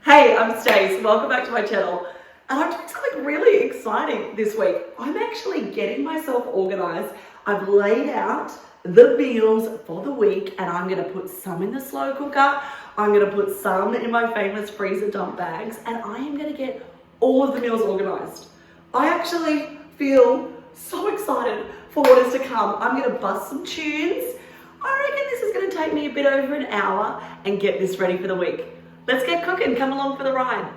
Hey, I'm Stace. Welcome back to my channel. And I'm doing something really exciting this week. I'm actually getting myself organized. I've laid out the meals for the week and I'm gonna put some in the slow cooker. I'm gonna put some in my famous freezer dump bags and I am gonna get all of the meals organized. I actually feel so excited for what is to come. I'm gonna bust some tunes. I reckon this is gonna take me a bit over an hour and get this ready for the week. Let's get cooking, come along for the ride.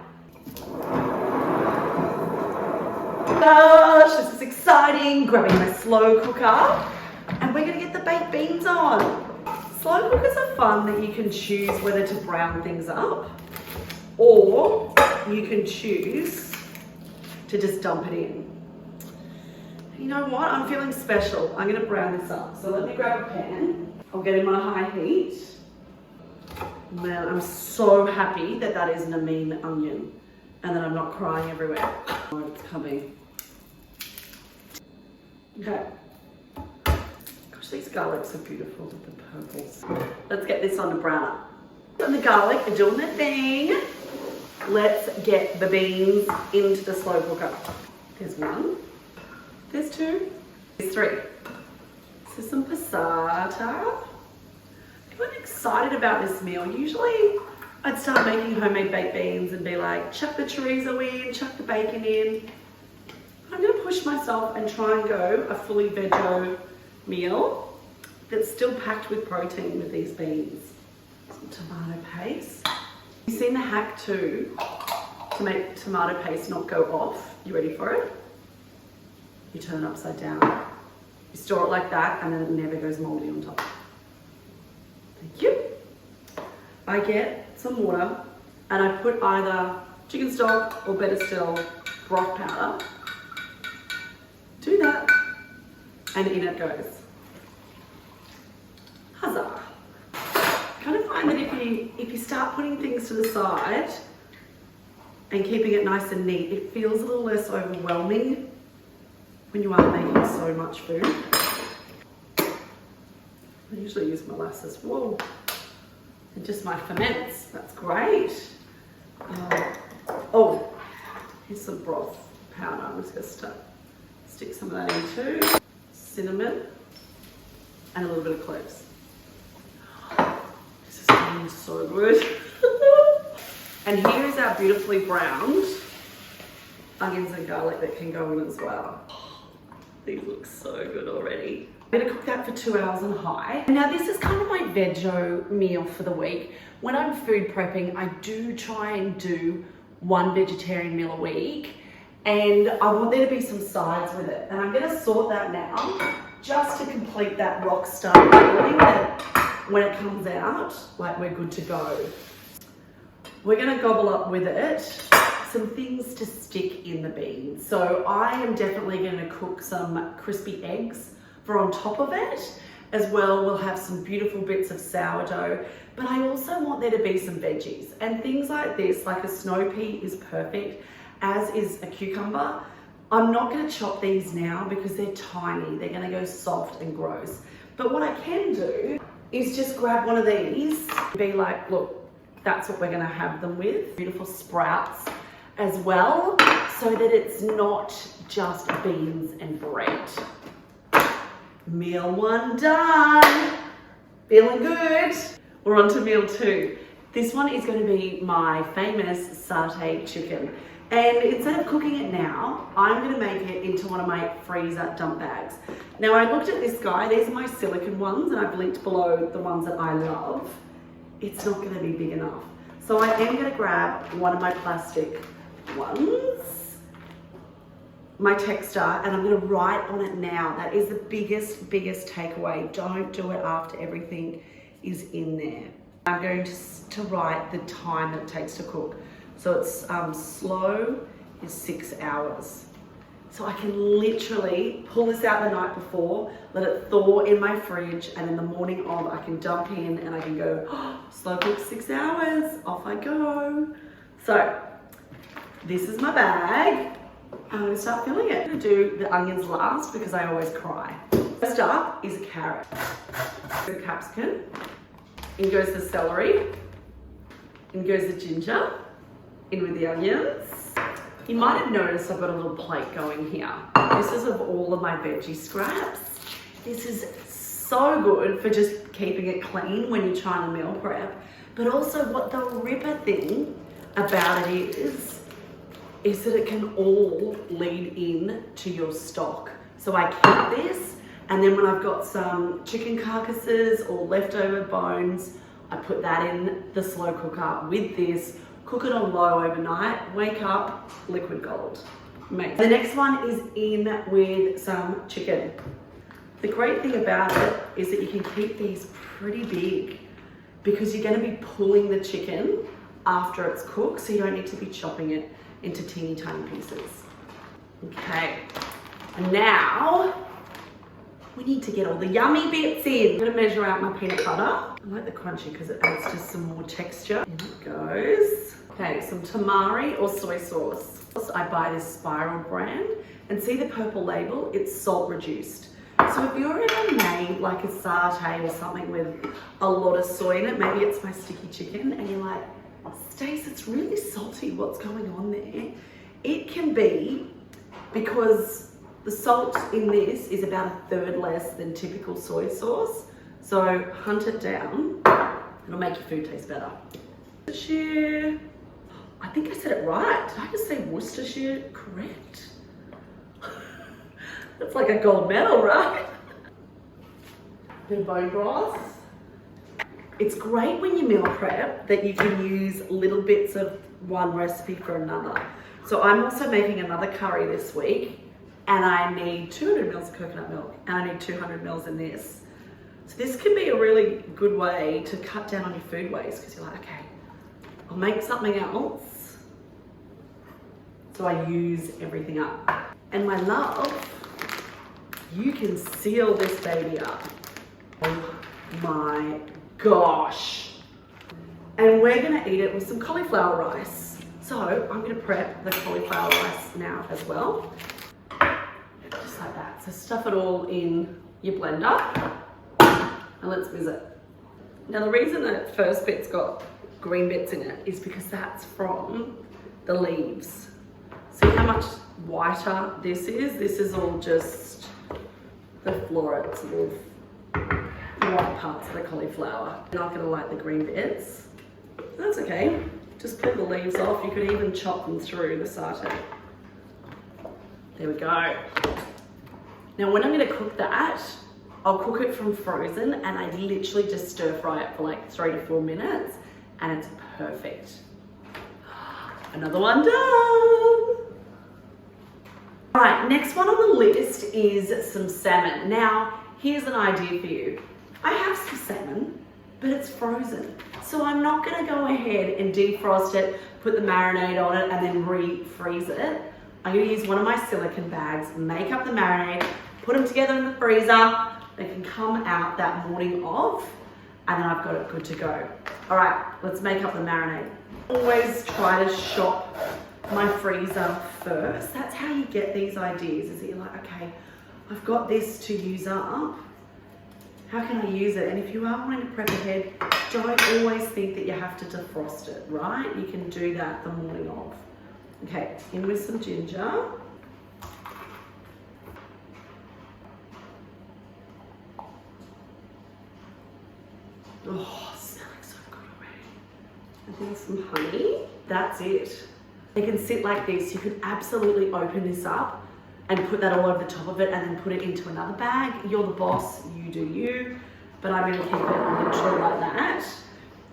Gosh, this is exciting. Grabbing my slow cooker and we're gonna get the baked beans on. Slow cookers are fun that you can choose whether to brown things up or you can choose to just dump it in. You know what, I'm feeling special. I'm gonna brown this up. So let me grab a pan. I'll get in my high heat. Man, I'm so happy that that isn't a mean onion and that I'm not crying everywhere. Oh, it's coming. Okay. Gosh, these garlics are beautiful with the purples. Let's get this on to brown up. And the garlic are doing their thing. Let's get the beans into the slow cooker. There's one. There's two. There's three. This is some passata. I'm excited about this meal. Usually I'd start making homemade baked beans and be like, chuck the chorizo in, chuck the bacon in. I'm gonna push myself and try and go a fully veggie meal that's still packed with protein with these beans. Some tomato paste. You've seen the hack too to make tomato paste not go off. You ready for it? You turn it upside down. You store it like that and then it never goes moldy on top. Thank you. I get some water and I put either chicken stock or better still, broth powder. Do that and in it goes. Huzzah. I kind of find that if you start putting things to the side and keeping it nice and neat, it feels a little less overwhelming when you are making so much food. I usually use molasses. Whoa. And just my ferments. That's great. Oh, here's some broth powder. I'm just going to stick some of that in too. Cinnamon and a little bit of cloves. This is going so good. And here is our beautifully browned onions and garlic that can go in as well. These look so good already. I'm gonna cook that for 2 hours on high. Now this is kind of my veggie meal for the week. When I'm food prepping, I do try and do one vegetarian meal a week and I want there to be some sides with it. And I'm gonna sort that now just to complete that rock star feeling that when it comes out, like we're good to go. We're gonna gobble up with it some things to stick in the beans. So I am definitely gonna cook some crispy eggs for on top of it. As well, we'll have some beautiful bits of sourdough, but I also want there to be some veggies. And things like this, like a snow pea is perfect, as is a cucumber. I'm not gonna chop these now because they're tiny. They're gonna go soft and gross. But what I can do is just grab one of these and be like, look, that's what we're gonna have them with. Beautiful sprouts as well, so that it's not just beans and bread. Meal one done. Feeling good. We're on to meal two. This one is going to be my famous satay chicken. And instead of cooking it now, I'm going to make it into one of my freezer dump bags. Now I looked at this guy, these are my silicone ones and I've linked below the ones that I love. It's not going to be big enough. So I am going to grab one of my plastic ones, my texter, and I'm going to write on it now. That is the biggest takeaway. Don't do it after everything is in there. I'm going to write the time that it takes to cook. So it's slow is 6 hours. So I can literally pull this out the night before, let it thaw in my fridge, and in the morning of I can dump in and I can go, oh, slow cook 6 hours, off I go. So this is my bag. I'm gonna start filling it. I'm gonna do the onions last because I always cry. First up is a carrot. The capsicum. In goes the celery. In goes the ginger. in with the onions. You might have noticed I've got a little plate going here. This is of all of my veggie scraps. This is so good for just keeping it clean when you're trying to meal prep. But also what the ripper thing about it is that it can all lead in to your stock. So I keep this, and then when I've got some chicken carcasses or leftover bones, I put that in the slow cooker with this, cook it on low overnight, wake up, liquid gold. Amazing. The next one is in with some chicken. The great thing about it is that you can keep these pretty big because you're going to be pulling the chicken after it's cooked, so you don't need to be chopping it into teeny tiny pieces. Okay, and now we need to get all the yummy bits in. I'm going to measure out my peanut butter. I like the crunchy because it adds just some more texture. In it goes. Okay, some tamari or soy sauce. I buy this Spiral brand, and see the purple label? It's salt reduced. So if you're ever made like a satay or something with a lot of soy in it, maybe it's my sticky chicken, and you're like, Stace, it's really salty, what's going on there? It can be because the salt in this is about 1/3 less than typical soy sauce. So hunt it down, it'll make your food taste better. Worcestershire, I think I said it right. Did I just say Worcestershire correct? That's like a gold medal, right? Bit of bone broth. It's great when you meal prep that you can use little bits of one recipe for another. So I'm also making another curry this week, and I need 200 mils of coconut milk, and I need 200 mils in this. So this can be a really good way to cut down on your food waste, because you're like, okay, I'll make something else. So I use everything up. And my love, you can seal this baby up. Oh my gosh. And we're gonna eat it with some cauliflower rice. So I'm gonna prep the cauliflower rice now as well. Just like that. So stuff it all in your blender, and let's visit. Now the reason that first bit's got green bits in it is because that's from the leaves. See how much whiter this is? This is all just the florets, little white parts of the cauliflower. You're not gonna like the green bits. That's okay. Just pull the leaves off. You could even chop them through the satay. There we go. Now when I'm gonna cook that, I'll cook it from frozen, and I literally just stir fry it for like 3 to 4 minutes, and it's perfect. Another one done. All right, next one on the list is some salmon. Now, here's an idea for you. I have some salmon, but it's frozen. So I'm not gonna go ahead and defrost it, put the marinade on it, and then refreeze it. I'm gonna use one of my silicone bags, make up the marinade, put them together in the freezer. They can come out that morning of, and then I've got it good to go. All right, let's make up the marinade. Always try to shop my freezer first. That's how you get these ideas, is that you're like, okay, I've got this to use up. How can I use it? And if you are wanting to prep ahead, don't always think that you have to defrost it, right? You can do that the morning of. Okay, in with some ginger. Oh, smelling so good already. I think some honey. That's it. They can sit like this. You could absolutely open this up and put that all over the top of it, and then put it into another bag. You're the boss, you do you. But I'm gonna keep it literally like that.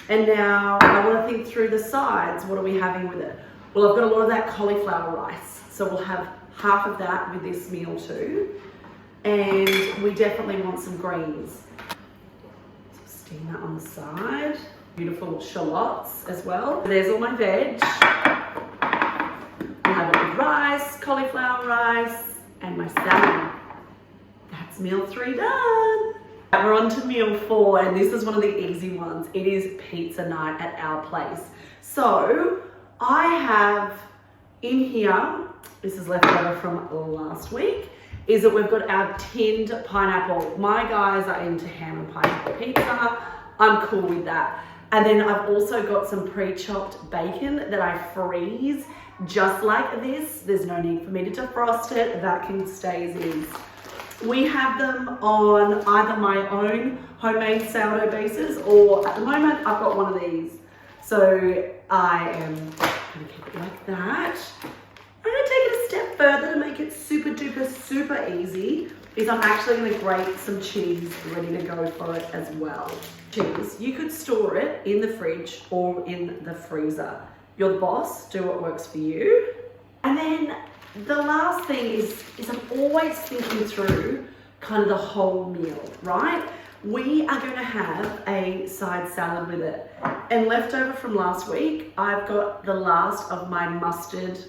And now I wanna think through the sides. What are we having with it? Well, I've got a lot of that cauliflower rice. So we'll have half of that with this meal too. And we definitely want some greens. So steam that on the side. Beautiful shallots as well. There's all my veg. I have it with rice, cauliflower rice, and my salmon. That's meal 3 done. We're on to meal 4, and this is one of the easy ones. It is pizza night at our place. So I have in here, this is left over from last week, is that we've got our tinned pineapple. My guys are into ham and pineapple pizza. I'm cool with that. And then I've also got some pre-chopped bacon that I freeze just like this. There's no need for me to defrost it. That can stay as is. We have them on either my own homemade sourdough bases, or at the moment I've got one of these. So I am gonna keep it like that. I'm gonna take it a step further to make it super duper super easy, is I'm actually gonna grate some cheese ready to go for it as well. Cheese, you could store it in the fridge or in the freezer. You're the boss, do what works for you. And then the last thing is I'm always thinking through kind of the whole meal, right? We are gonna have a side salad with it. And leftover from last week, I've got the last of my mustard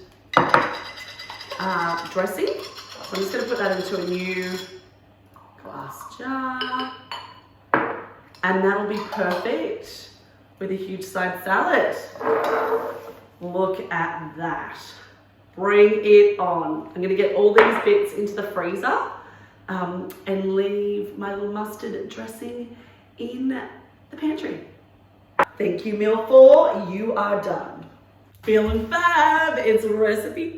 dressing. So I'm just gonna put that into a new glass jar. And that'll be perfect with a huge side salad. Look at that. Bring it on. I'm gonna get all these bits into the freezer and leave my little mustard dressing in the pantry. Thank you, meal 4, you are done. Feeling fab, it's recipe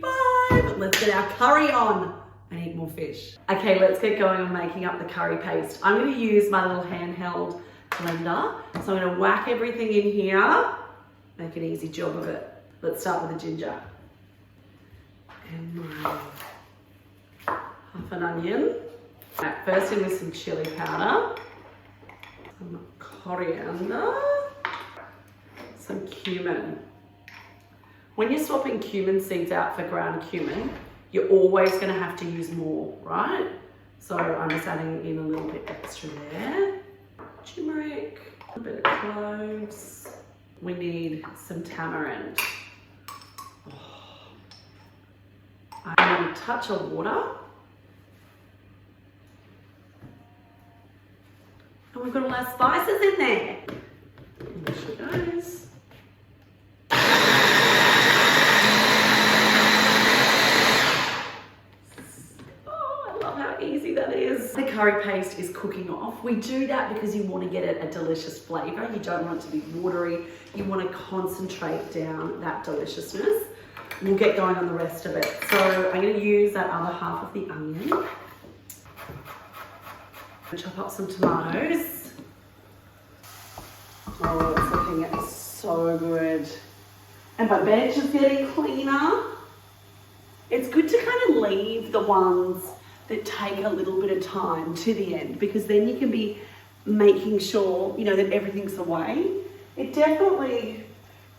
5. Let's get our curry on. I need more fish. Okay, let's get going on making up the curry paste. I'm gonna use my little handheld blender. So I'm gonna whack everything in here, make an easy job of it. Let's start with the ginger. And my half an onion. Right, first in with some chili powder, some coriander, some cumin. When you're swapping cumin seeds out for ground cumin, you're always going to have to use more, right? So I'm just adding in a little bit extra there. Turmeric, a bit of cloves. We need some tamarind. I'm going to touch of water. And we've got all our spices in there. And there she goes. Oh, I love how easy that is. The curry paste is cooking off. We do that because you want to get it a delicious flavour. You don't want it to be watery. You want to concentrate down that deliciousness. We'll get going on the rest of it. So I'm going to use that other half of the onion. Chop up some tomatoes. Oh, it's looking so good. And my veg is getting cleaner. It's good to kind of leave the ones that take a little bit of time to the end, because then you can be making sure, you know, that everything's away. It definitely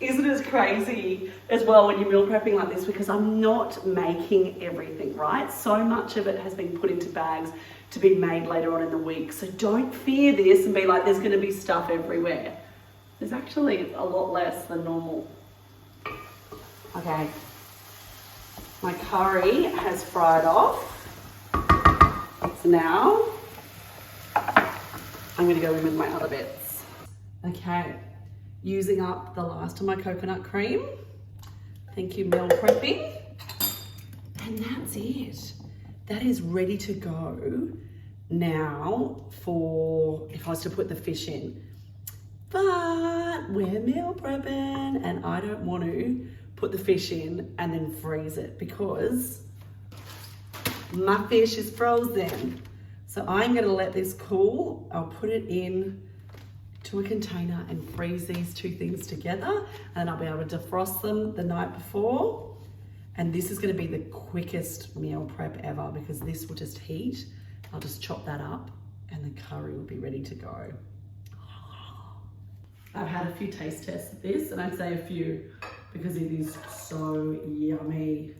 isn't as crazy as well when you're meal prepping like this, because I'm not making everything, right? So much of it has been put into bags to be made later on in the week. So don't fear this and be like, there's gonna be stuff everywhere. There's actually a lot less than normal. Okay, my curry has fried off. So now I'm gonna go in with my other bits. Okay. Using up the last of my coconut cream. Thank you, meal prepping. And that's it. That is ready to go now for if I was to put the fish in. But we're meal prepping and I don't want to put the fish in and then freeze it because my fish is frozen. So I'm gonna let this cool. I'll put it in to a container and freeze these two things together, and I'll be able to defrost them the night before. And this is going to be the quickest meal prep ever because this will just heat. I'll just chop that up and the curry will be ready to go. I've had a few taste tests of this, and I'd say a few because it is so yummy.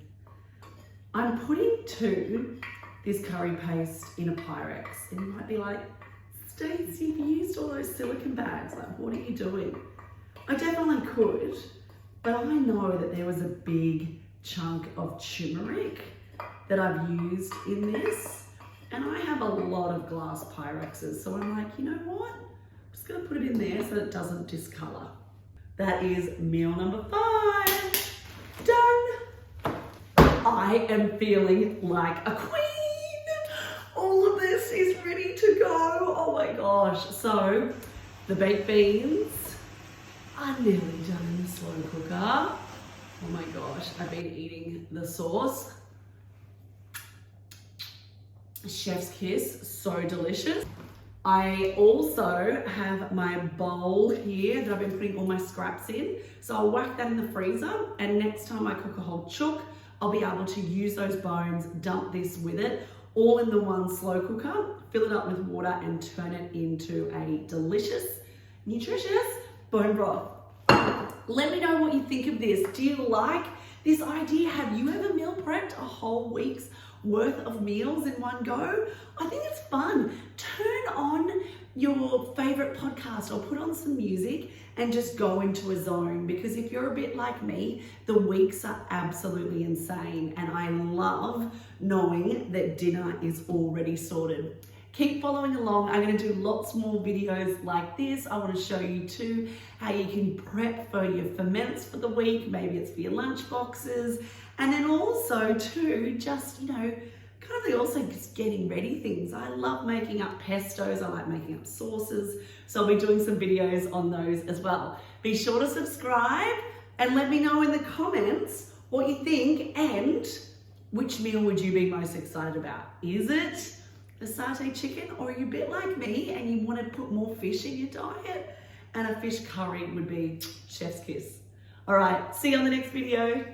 I'm putting this curry paste in a Pyrex, and you might be like, Stacey, you've used all those silicone bags. Like, what are you doing? I definitely could, but I know that there was a big chunk of turmeric that I've used in this, and I have a lot of glass Pyrexes. So I'm like, you know what? I'm just gonna put it in there so that it doesn't discolor. That is meal number 5. Done. I am feeling like a queen. All of this is ready to go. Oh my gosh. So the baked beans are nearly done in the slow cooker. Oh my gosh, I've been eating the sauce. Chef's kiss, so delicious. I also have my bowl here that I've been putting all my scraps in. So I'll whack that in the freezer, and next time I cook a whole chook, I'll be able to use those bones, dump this with it, all in the one slow cooker, fill it up with water and turn it into a delicious, nutritious bone broth. Let me know what you think of this. Do you like this idea? Have you ever meal prepped a whole week's worth of meals in one go? I think it's fun. Turn on your favorite podcast or put on some music and just go into a zone, because if you're a bit like me, the weeks are absolutely insane, and I love knowing that dinner is already sorted. Keep following along. I'm going to do lots more videos like this. I want to show you too how you can prep for your ferments for the week. Maybe it's for your lunch boxes. And then also too, just, kind of also just getting ready things. I love making up pestos. I like making up sauces. So I'll be doing some videos on those as well. Be sure to subscribe and let me know in the comments what you think and which meal would you be most excited about. Is it the satay chicken, or are you a bit like me and you want to put more fish in your diet? And a fish curry would be chef's kiss. All right, see you on the next video.